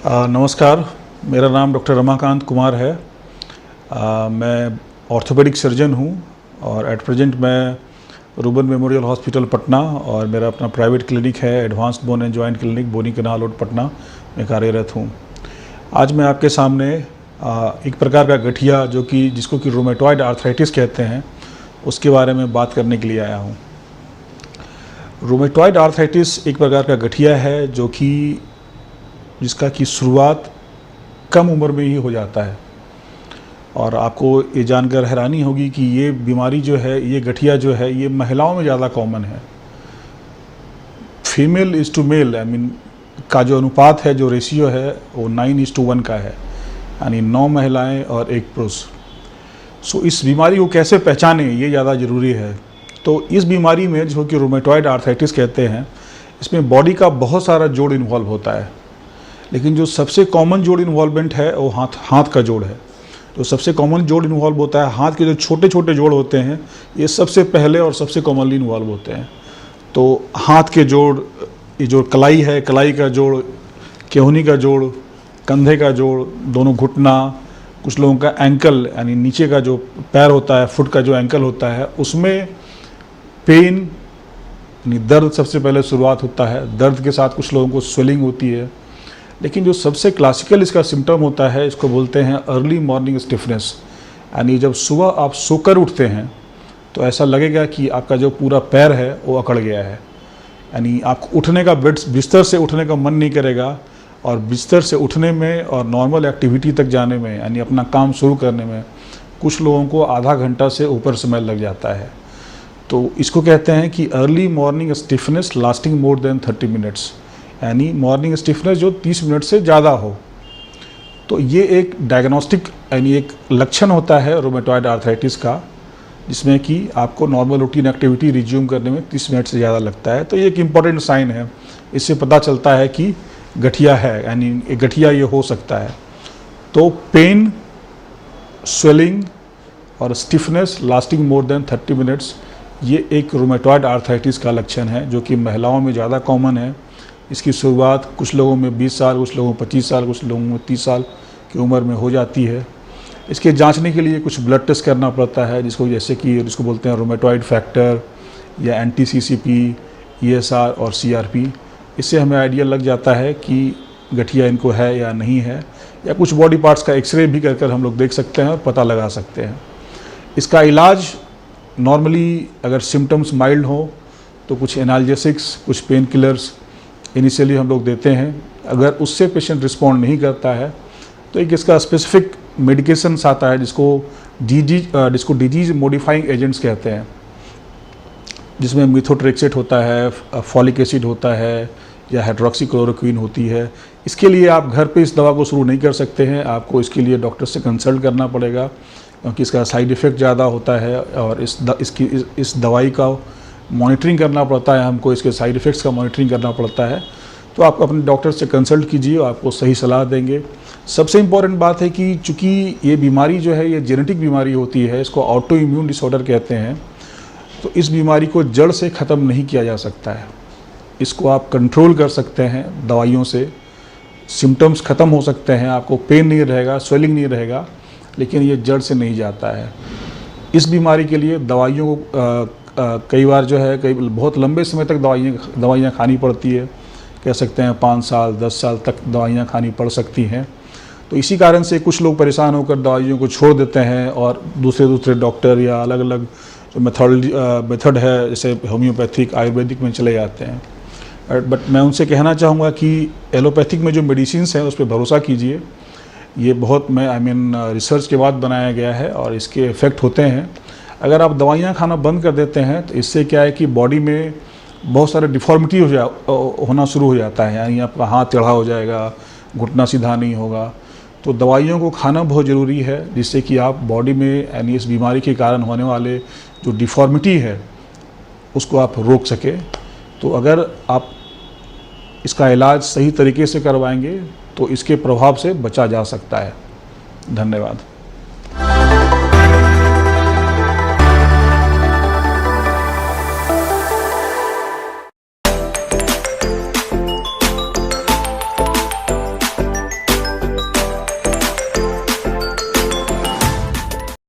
नमस्कार, मेरा नाम डॉक्टर रमाकांत कुमार है। मैं ऑर्थोपेडिक सर्जन हूँ और एट प्रेजेंट मैं रूबन मेमोरियल हॉस्पिटल पटना और मेरा अपना प्राइवेट क्लिनिक है advanced bone and joint clinic Boring canal road Patna में कार्यरत हूँ। आज मैं आपके सामने एक प्रकार का गठिया जिसको कि रूमेटॉइड आर्थराइटिस कहते हैं, उसके बारे में बात करने के लिए आया हूँ। रूमेटॉइड आर्थराइटिस एक प्रकार का गठिया है जिसका कि शुरुआत कम उम्र में ही हो जाता है और आपको ये जानकर हैरानी होगी कि ये बीमारी जो है, ये गठिया जो है, ये महिलाओं में ज़्यादा कॉमन है। फीमेल इज़ टू मेल का जो अनुपात है, जो रेशियो है, वो 9:1 का है, यानी 9 महिलाएं और 1 पुरुष। सो इस बीमारी को कैसे पहचानें, ये ज़्यादा ज़रूरी है। तो इस बीमारी में जो कि रूमेटॉइड आर्थराइटिस कहते हैं, इसमें बॉडी का बहुत सारा जोड़ इन्वॉल्व होता है, लेकिन जो सबसे कॉमन जोड़ इन्वॉल्वमेंट है वो हाथ का जोड़ है। तो सबसे कॉमन जोड़ इन्वॉल्व होता है, हाथ के जो छोटे छोटे जोड़ होते हैं, ये सबसे पहले और सबसे कॉमनली इन्वॉल्व होते हैं। तो हाथ के जोड़, ये जो कलाई है, कलाई का जोड़, केहूनी का जोड़, कंधे का जोड़, दोनों घुटना, कुछ लोगों का एंकल यानी नीचे का जो पैर होता है, फुट का जो एंकल होता है, उसमें पेन यानी दर्द सबसे पहले शुरुआत होता है। दर्द के साथ कुछ लोगों को स्वेलिंग होती है, लेकिन जो सबसे क्लासिकल इसका सिम्टम होता है, इसको बोलते हैं अर्ली मॉर्निंग स्टिफनेस। यानी जब सुबह आप सोकर उठते हैं तो ऐसा लगेगा कि आपका जो पूरा पैर है वो अकड़ गया है, यानी आपको उठने का बिस्तर से उठने का मन नहीं करेगा और बिस्तर से उठने में और नॉर्मल एक्टिविटी तक जाने में, यानी अपना काम शुरू करने में कुछ लोगों को आधा घंटा से ऊपर समय लग जाता है। तो इसको कहते हैं कि early morning stiffness lasting more than 30 minutes, यानी मॉर्निंग स्टिफनेस जो 30 मिनट से ज़्यादा हो। तो ये एक डायग्नोस्टिक यानी एक लक्षण होता है रूमेटॉइड आर्थराइटिस का, जिसमें कि आपको नॉर्मल रूटीन एक्टिविटी रिज्यूम करने में 30 मिनट से ज़्यादा लगता है। तो ये एक इम्पॉर्टेंट साइन है, इससे पता चलता है कि गठिया है, यानी गठिया ये हो सकता है। तो पेन, स्वेलिंग और stiffness lasting more than 30 minutes, ये एक रूमेटॉइड आर्थराइटिस का लक्षण है, जो कि महिलाओं में ज़्यादा कॉमन है। इसकी शुरुआत कुछ लोगों में 20 साल, कुछ लोगों में 25 साल, कुछ लोगों में 30 साल की उम्र में हो जाती है। इसके जांचने के लिए कुछ ब्लड टेस्ट करना पड़ता है, जिसको बोलते हैं रूमेटॉइड फैक्टर या NTCCP, ESR और CRP। इससे हमें आइडिया लग जाता है कि गठिया इनको है या नहीं है, या कुछ बॉडी पार्ट्स का एक्सरे भी कर हम लोग देख सकते हैं और पता लगा सकते हैं। इसका इलाज नॉर्मली अगर सिम्टम्स माइल्ड हो तो कुछ एनाल्जेसिक्स, कुछ पेन किलर्स इनिशियली हम लोग देते हैं। अगर उससे पेशेंट रिस्पॉन्ड नहीं करता है तो एक इसका स्पेसिफिक मेडिकेशंस आता है, जिसको डिजीज मॉडिफाइंग एजेंट्स कहते हैं, जिसमें मिथोट्रेक्सेट होता है, फॉलिक एसिड होता है या हाइड्रोक्सीक्लोरोक्विन होती है। इसके लिए आप घर पे इस दवा को शुरू नहीं कर सकते हैं, आपको इसके लिए डॉक्टर से कंसल्ट करना पड़ेगा, क्योंकि इसका साइड इफ़ेक्ट ज़्यादा होता है और इस दवाई का मॉनिटरिंग करना पड़ता है, हमको इसके साइड इफ़ेक्ट्स का मॉनिटरिंग करना पड़ता है। तो आप अपने डॉक्टर से कंसल्ट कीजिए, आपको सही सलाह देंगे। सबसे इम्पॉर्टेंट बात है कि चूँकि ये बीमारी जो है, ये जेनेटिक बीमारी होती है, इसको ऑटो इम्यून डिसऑर्डर कहते हैं। तो इस बीमारी को जड़ से ख़त्म नहीं किया जा सकता है, इसको आप कंट्रोल कर सकते हैं दवाइयों से। सिम्टम्स ख़त्म हो सकते हैं, आपको पेन नहीं रहेगा, स्वेलिंग नहीं रहेगा, लेकिन ये जड़ से नहीं जाता है। इस बीमारी के लिए दवाइयों को कई बार जो है बहुत लंबे समय तक दवाइयाँ खानी पड़ती है, कह सकते हैं 5 साल 10 साल तक दवाइयाँ खानी पड़ सकती हैं। तो इसी कारण से कुछ लोग परेशान होकर दवाइयों को छोड़ देते हैं और दूसरे डॉक्टर या अलग अलग जो मेथड है, जैसे होम्योपैथिक, आयुर्वेदिक में चले जाते हैं। बट मैं उनसे कहना चाहूँगा कि एलोपैथिक में जो मेडिसिन्स हैं उस पर भरोसा कीजिए। ये बहुत रिसर्च के बाद बनाया गया है और इसके इफ़ेक्ट होते हैं। अगर आप दवाइयाँ खाना बंद कर देते हैं तो इससे क्या है कि बॉडी में बहुत सारे डिफॉर्मिटी होना शुरू हो जाता है, यानी आपका हाथ टेढ़ा हो जाएगा, घुटना सीधा नहीं होगा। तो दवाइयों को खाना बहुत ज़रूरी है, जिससे कि आप बॉडी में यानी इस बीमारी के कारण होने वाले जो डिफॉर्मिटी है उसको आप रोक सके। तो अगर आप इसका इलाज सही तरीके से करवाएंगे तो इसके प्रभाव से बचा जा सकता है। धन्यवाद।